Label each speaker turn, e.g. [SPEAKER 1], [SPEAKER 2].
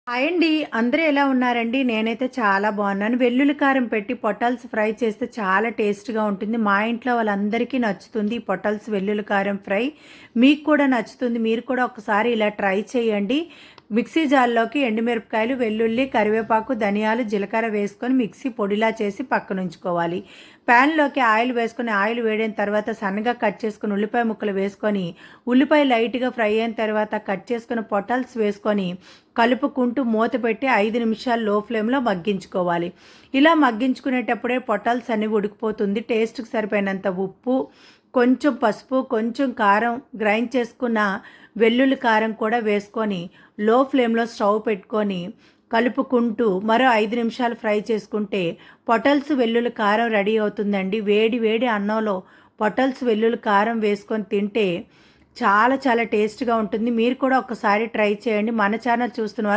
[SPEAKER 1] Hi అండి. అందరూ ఎలా ఉన్నారండి? నేనైతే చాలా బాగున్నాను. వెల్లుల్లి కారం పెట్టి పొటల్స్ ఫ్రై చేస్తే చాలా టేస్ట్‌గా ఉంటుంది. మా ఇంట్లో వాళ్ళందరికీ నచ్చుతుంది ఈ పొటల్స్ వెల్లుల్లి కారం ఫ్రై. మీకు కూడా నచ్చుతుంది. మీరు కూడా ఒకసారి ఇలా ట్రై చేయండి. మిక్సీ జార్‌లోకి ఎండుమిరపకాయలు, వెల్లుల్లి, కరివేపాకు, ధనియాలు, జీలకర్ర వేసుకొని మిక్సీ పొడిలా చేసి పక్కనుంచుకోవాలి. ప్యాన్‌లోకి ఆయిల్ వేసుకొని ఆయిల్ వేడైన తర్వాత సన్నగా కట్ చేసుకుని ఉల్లిపాయ ముక్కలు వేసుకొని, ఉల్లిపాయ లైట్‌గా ఫ్రై అయిన తర్వాత కట్ చేసుకున్న పొటల్స్ వేసుకొని కలుపుకుంటూ మూత పెట్టి 5 నిమిషాలు లో ఫ్లేమ్లో మగ్గించుకోవాలి. ఇలా మగ్గించుకునేటప్పుడే పొటల్స్ అన్ని ఉడికిపోతుంది. టేస్ట్కి సరిపోయినంత ఉప్పు, కొంచెం పసుపు, కొంచెం కారం, గ్రైండ్ చేసుకున్న వెల్లుల్లి కారం కూడా వేసుకొని లో ఫ్లేమ్లో స్టవ్ పెట్టుకొని కలుపుకుంటూ మరో 5 నిమిషాలు ఫ్రై చేసుకుంటే పొటల్స్ వెల్లుల్లి కారం రెడీ అవుతుందండి. వేడి వేడి అన్నంలో పొటల్స్ వెల్లుల్లి కారం వేసుకొని తింటే చాలా చాలా టేస్ట్‌గా ఉంటుంది. మీరు కూడా ఒకసారి ట్రై చేయండి. మన ఛానల్ చూస్తున్న